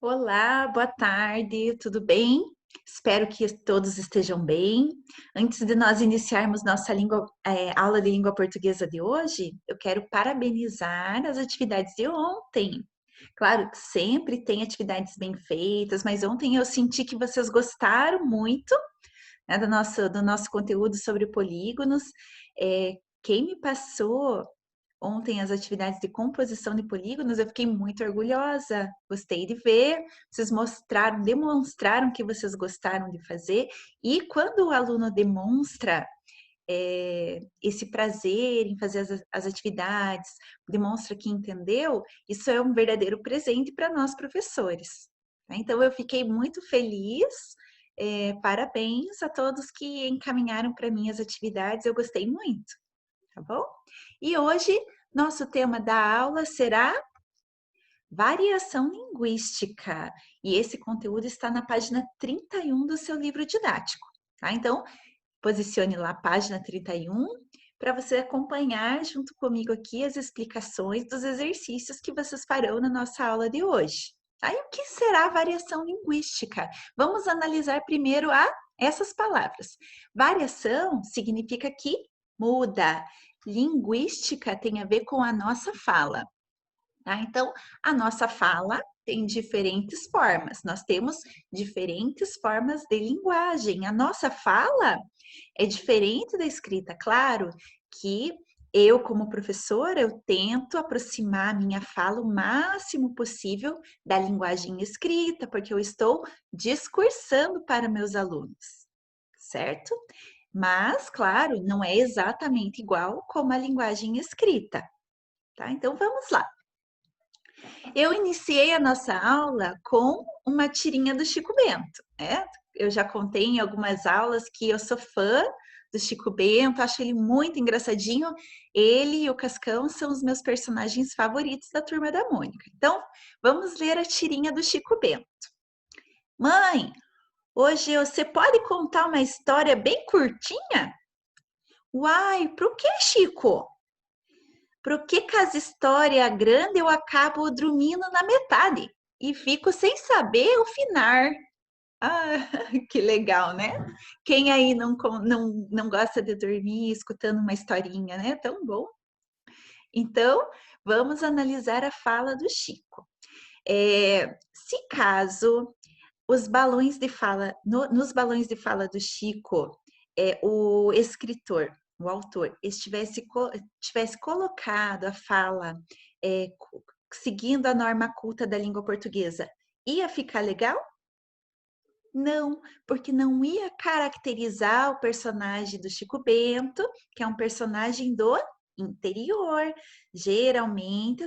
Olá, boa tarde, tudo bem? Espero que todos estejam bem. Antes de nós iniciarmos nossa aula de língua portuguesa de hoje, eu quero parabenizar as atividades de ontem. Claro que sempre tem atividades bem feitas, mas ontem eu senti que vocês gostaram muito, né, do nosso conteúdo sobre polígonos. Quem me passou ontem as atividades de composição de polígonos, eu fiquei muito orgulhosa. Gostei de ver, vocês mostraram, demonstraram que vocês gostaram de fazer, e quando o aluno demonstra esse prazer em fazer as atividades, demonstra que entendeu, isso é um verdadeiro presente para nós professores. Tá? Então, eu fiquei muito feliz. Parabéns a todos que encaminharam para mim as atividades, eu gostei muito, tá bom? E hoje, nosso tema da aula será variação linguística. E esse conteúdo está na página 31 do seu livro didático, tá? Então, posicione lá a página 31 para você acompanhar junto comigo aqui as explicações dos exercícios que vocês farão na nossa aula de hoje. Tá? E o que será variação linguística? Vamos analisar primeiro essas palavras. Variação significa que muda. Linguística tem a ver com a nossa fala. Tá? Então, a nossa fala tem diferentes formas. Nós temos diferentes formas de linguagem. A nossa fala é diferente da escrita. Claro que eu, como professora, eu tento aproximar a minha fala o máximo possível da linguagem escrita, porque eu estou discursando para meus alunos, certo? Mas, claro, não é exatamente igual como a linguagem escrita, tá? Então, vamos lá. Eu iniciei a nossa aula com uma tirinha do Chico Bento, né? Eu já contei em algumas aulas que eu sou fã do Chico Bento, acho ele muito engraçadinho. Ele e o Cascão são os meus personagens favoritos da Turma da Mônica. Então, vamos ler a tirinha do Chico Bento. Mãe, hoje você pode contar uma história bem curtinha? Uai, pro que, Chico? Pro que as histórias grandes eu acabo dormindo na metade e fico sem saber o final. Ah, que legal, né? Quem aí não gosta de dormir escutando uma historinha, né? Tão bom. Então, vamos analisar a fala do Chico. Se caso os balões de fala, nos balões de fala do Chico, o escritor, o autor, tivesse colocado a fala seguindo a norma culta da língua portuguesa, ia ficar legal? Não, porque não ia caracterizar o personagem do Chico Bento, que é um personagem do interior. Geralmente,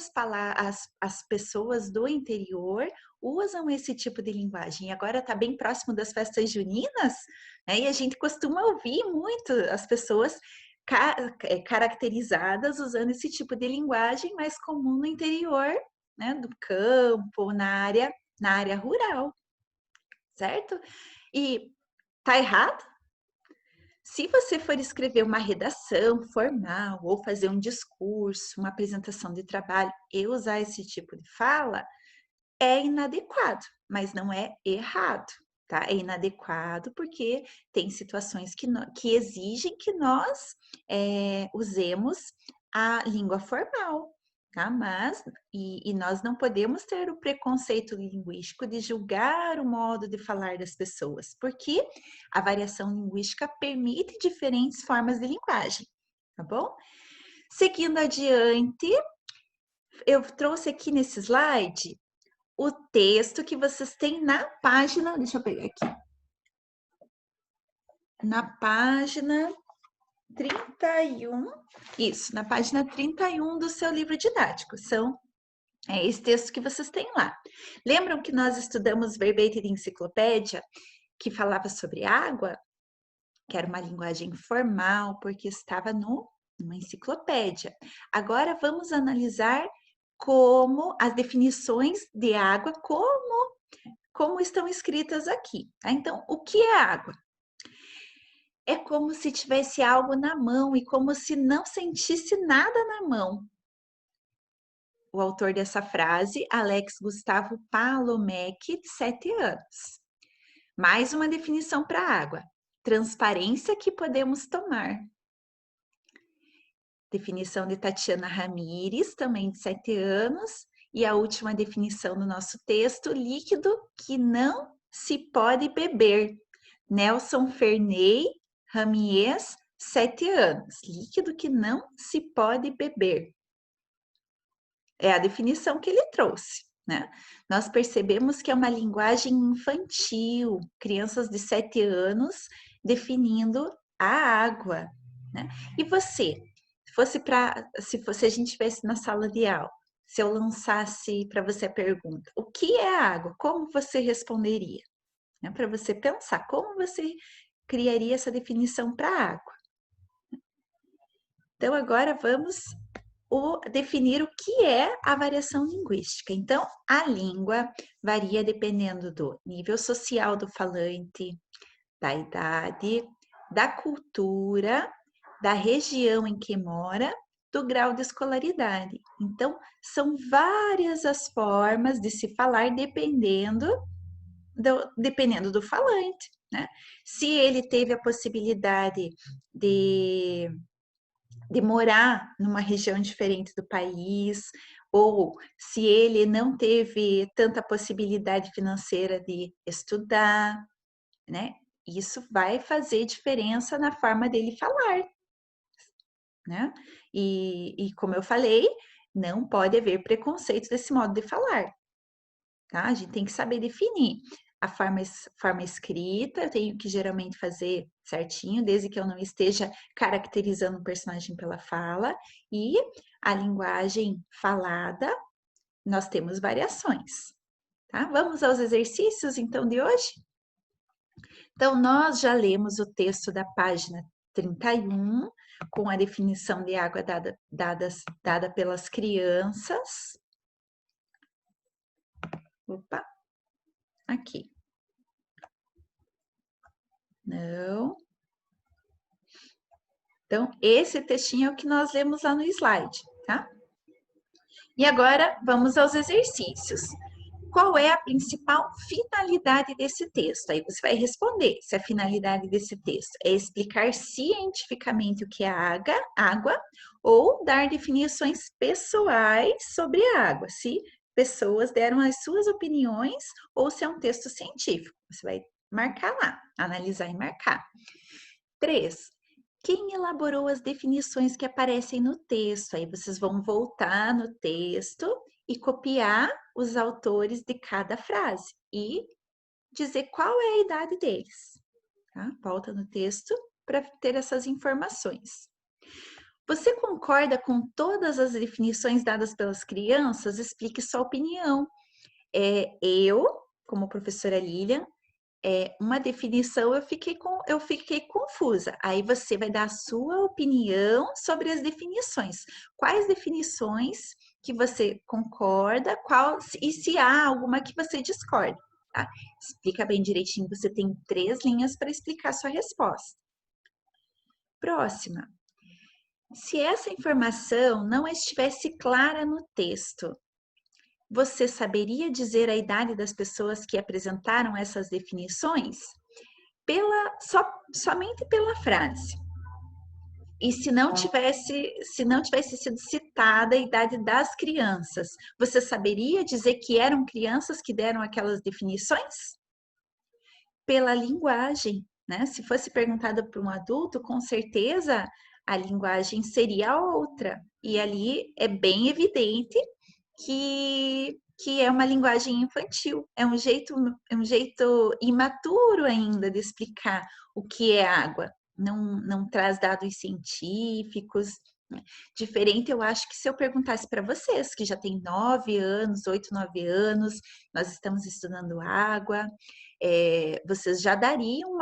as pessoas do interior usam esse tipo de linguagem. E agora está bem próximo das festas juninas, né? E a gente costuma ouvir muito as pessoas caracterizadas usando esse tipo de linguagem mais comum no interior, né? Do campo, na área rural, certo? E tá errado? Se você for escrever uma redação formal ou fazer um discurso, uma apresentação de trabalho e usar esse tipo de fala, é inadequado, mas não é errado, tá? É inadequado porque tem situações que exigem que nós usemos a língua formal, tá? E nós não podemos ter o preconceito linguístico de julgar o modo de falar das pessoas, porque a variação linguística permite diferentes formas de linguagem, tá bom? Seguindo adiante, eu trouxe aqui nesse slide o texto que vocês têm na página, deixa eu pegar aqui, na página 31, isso, na página 31 do seu livro didático, são esse texto que vocês têm lá. Lembram que nós estudamos verbete de enciclopédia, que falava sobre água, que era uma linguagem formal, porque estava numa enciclopédia. Agora vamos analisar como as definições de água, como estão escritas aqui. Tá? Então, o que é água? É como se tivesse algo na mão e como se não sentisse nada na mão. o autor dessa frase, Alex Gustavo Palomeque, de 7 anos. Mais uma definição para a água. Transparência que podemos tomar. Definição de Tatiana Ramires, também de 7 anos. E a última definição do nosso texto, líquido que não se pode beber. Nelson Ferney Ramies, 7 anos. Líquido que não se pode beber. É a definição que ele trouxe, né? Nós percebemos que é uma linguagem infantil, crianças de 7 anos definindo a água, né? E você, se a gente estivesse na sala de aula, se eu lançasse para você a pergunta, o que é água? Como você responderia? Né? Para você pensar, como você criaria essa definição para água? Então, agora vamos definir o que é a variação linguística. Então, a língua varia dependendo do nível social do falante, da idade, da cultura, da região em que mora, do grau de escolaridade. Então, são várias as formas de se falar dependendo do falante, né? Se ele teve a possibilidade de morar numa região diferente do país, ou se ele não teve tanta possibilidade financeira de estudar, né? Isso vai fazer diferença na forma dele falar, né? E como eu falei, não pode haver preconceito desse modo de falar, tá? A gente tem que saber definir. A forma escrita, eu tenho que geralmente fazer certinho, desde que eu não esteja caracterizando o personagem pela fala. E a linguagem falada, nós temos variações, tá? Vamos aos exercícios, então, de hoje? Então, nós já lemos o texto da página 31, com a definição de água dada pelas crianças. Opa! Aqui. Não. Então, esse textinho é o que nós lemos lá no slide, tá? E agora, vamos aos exercícios. Qual é a principal finalidade desse texto? Aí você vai responder se a finalidade desse texto é explicar cientificamente o que é água ou dar definições pessoais sobre a água, se pessoas deram as suas opiniões ou se é um texto científico. Você vai marcar lá, analisar e marcar. 3. Quem elaborou as definições que aparecem no texto? Aí vocês vão voltar no texto e copiar os autores de cada frase e dizer qual é a idade deles. Tá? Volta no texto para ter essas informações. Você concorda com todas as definições dadas pelas crianças? Explique sua opinião. Eu, como professora Lilian, uma definição eu fiquei confusa. Aí você vai dar a sua opinião sobre as definições. Quais definições que você concorda, e se há alguma que você discorda, tá? Explica bem direitinho, você tem 3 linhas para explicar sua resposta. Próxima. Se essa informação não estivesse clara no texto, você saberia dizer a idade das pessoas que apresentaram essas definições? Somente pela frase. E se não tivesse sido citada a idade das crianças, você saberia dizer que eram crianças que deram aquelas definições? Pela linguagem, né? Se fosse perguntada para um adulto, com certeza a linguagem seria outra. E ali é bem evidente que é uma linguagem infantil, é um jeito imaturo ainda de explicar o que é água. Não traz dados científicos. Né? Diferente, eu acho que se eu perguntasse para vocês, que já têm 9 anos, 8, 9 anos, nós estamos estudando água, vocês já dariam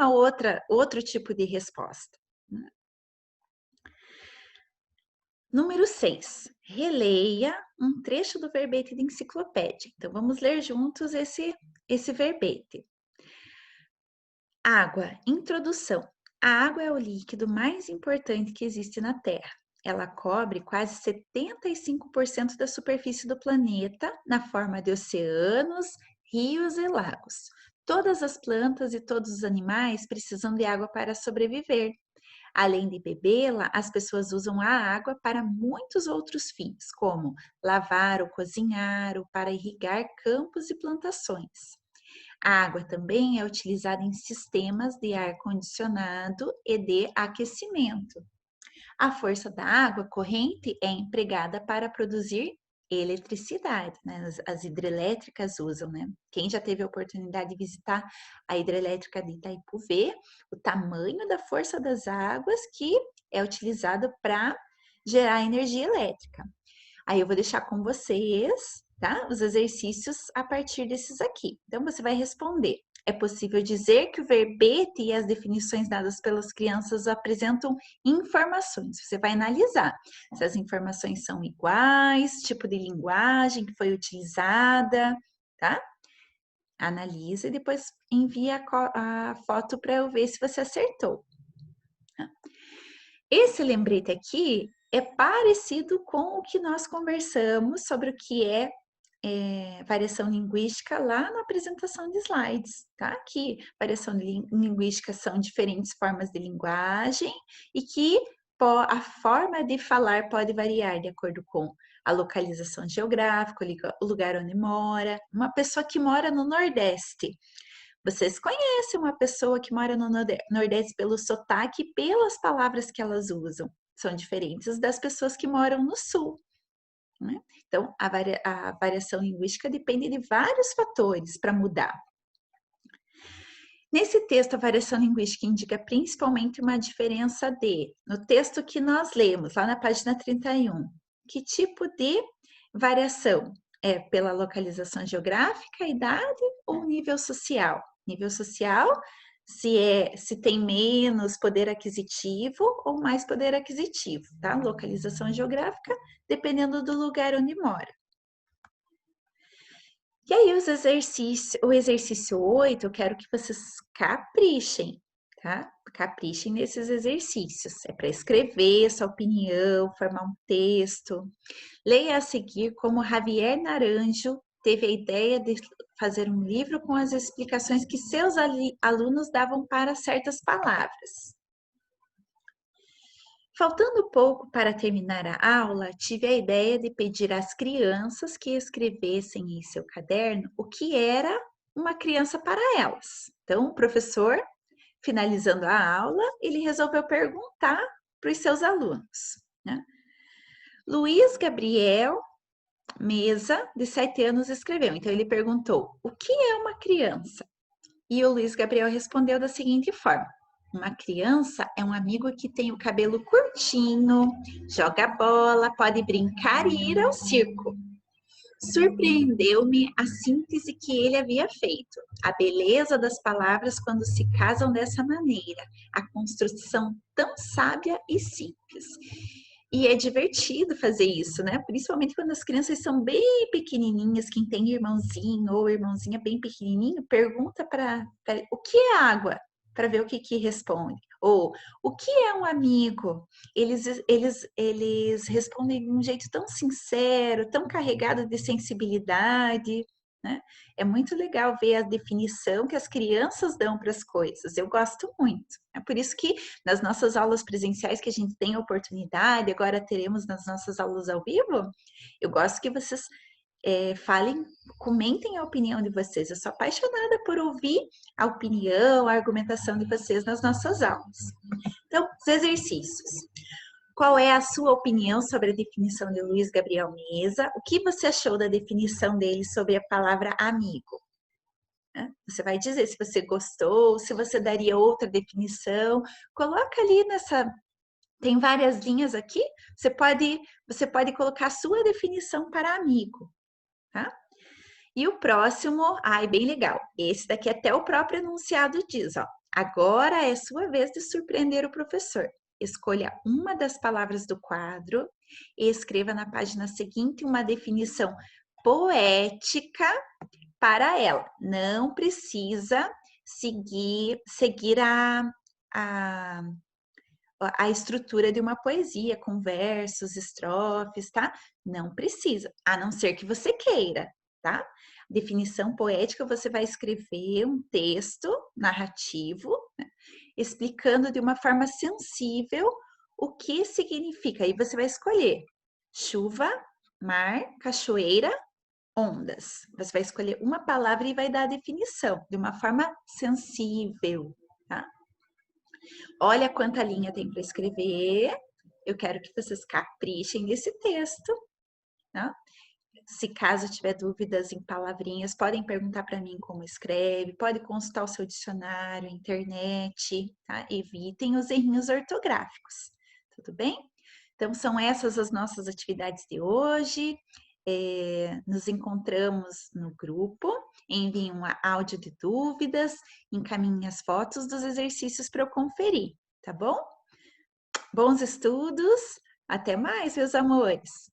outro tipo de resposta. Né? Número 6. Releia um trecho do verbete de enciclopédia. Então, vamos ler juntos esse verbete. Água. Introdução. A água é o líquido mais importante que existe na Terra. ela cobre quase 75% da superfície do planeta na forma de oceanos, rios e lagos. Todas as plantas e todos os animais precisam de água para sobreviver. Além de bebê-la, as pessoas usam a água para muitos outros fins, como lavar ou cozinhar, ou para irrigar campos e plantações. A água também é utilizada em sistemas de ar-condicionado e de aquecimento. A força da água corrente é empregada para produzir eletricidade, né? As hidrelétricas usam, né? Quem já teve a oportunidade de visitar a hidrelétrica de Itaipu vê o tamanho da força das águas que é utilizada para gerar energia elétrica. Aí eu vou deixar com vocês, tá? Os exercícios a partir desses aqui. Então, você vai responder. É possível dizer que o verbete e as definições dadas pelas crianças apresentam informações. Você vai analisar se as informações são iguais, tipo de linguagem que foi utilizada, tá? Analisa e depois envia a foto para eu ver se você acertou. Esse lembrete aqui é parecido com o que nós conversamos sobre o que é variação linguística lá na apresentação de slides, tá? Que variação linguística são diferentes formas de linguagem e que a forma de falar pode variar de acordo com a localização geográfica, o lugar onde mora. Uma pessoa que mora no Nordeste. Vocês conhecem uma pessoa que mora no Nordeste pelo sotaque e pelas palavras que elas usam. São diferentes das pessoas que moram no Sul. Né? Então, a variação linguística depende de vários fatores para mudar. Nesse texto, a variação linguística indica principalmente uma diferença no texto que nós lemos, lá na página 31, que tipo de variação? É pela localização geográfica, idade ou nível social? Nível social, se tem menos poder aquisitivo ou mais poder aquisitivo, tá? Localização geográfica, dependendo do lugar onde mora. E aí, o exercício 8, eu quero que vocês caprichem, tá? Caprichem nesses exercícios. É para escrever sua opinião, formar um texto. Leia a seguir como Javier Naranjo teve a ideia de fazer um livro com as explicações que seus alunos davam para certas palavras. Faltando pouco para terminar a aula, tive a ideia de pedir às crianças que escrevessem em seu caderno o que era uma criança para elas. Então, o professor, finalizando a aula, ele resolveu perguntar para os seus alunos, né? Luiz Gabriel Mesa, de 7 anos, escreveu. Então, ele perguntou: o que é uma criança? E o Luiz Gabriel respondeu da seguinte forma: uma criança é um amigo que tem o cabelo curtinho, joga bola, pode brincar e ir ao circo. Surpreendeu-me a síntese que ele havia feito, a beleza das palavras quando se casam dessa maneira, a construção tão sábia e simples. E é divertido fazer isso, né? Principalmente quando as crianças são bem pequenininhas, quem tem irmãozinho ou irmãzinha bem pequenininho, pergunta para o que é água? Para ver o que responde. Ou o que é um amigo? Eles respondem de um jeito tão sincero, tão carregado de sensibilidade, né? É muito legal ver a definição que as crianças dão para as coisas. Eu gosto muito. É por isso que nas nossas aulas presenciais que a gente tem a oportunidade, agora teremos nas nossas aulas ao vivo, eu gosto que vocês falem, comentem a opinião de vocês. Eu sou apaixonada por ouvir a opinião, a argumentação de vocês nas nossas aulas. Então, os exercícios. Qual é a sua opinião sobre a definição de Luiz Gabriel Mesa? O que você achou da definição dele sobre a palavra amigo? Você vai dizer se você gostou, se você daria outra definição. Coloca ali tem várias linhas aqui. Você pode colocar a sua definição para amigo, tá? E o próximo, bem legal. Esse daqui até o próprio enunciado diz, ó. Agora é sua vez de surpreender o professor. Escolha uma das palavras do quadro e escreva na página seguinte uma definição poética para ela. Não precisa seguir a estrutura de uma poesia, com versos, estrofes, tá? Não precisa, a não ser que você queira, tá? Definição poética, você vai escrever um texto narrativo, né, explicando de uma forma sensível o que significa. Aí você vai escolher chuva, mar, cachoeira, ondas. Você vai escolher uma palavra e vai dar a definição de uma forma sensível, tá? Olha quanta linha tem para escrever. Eu quero que vocês caprichem nesse texto, tá? Se caso tiver dúvidas em palavrinhas, podem perguntar para mim como escreve, pode consultar o seu dicionário, internet, tá? Evitem os errinhos ortográficos, tudo bem? Então, são essas as nossas atividades de hoje. Nos encontramos no grupo, enviem um áudio de dúvidas, encaminhem as fotos dos exercícios para eu conferir, tá bom? Bons estudos, até mais, meus amores!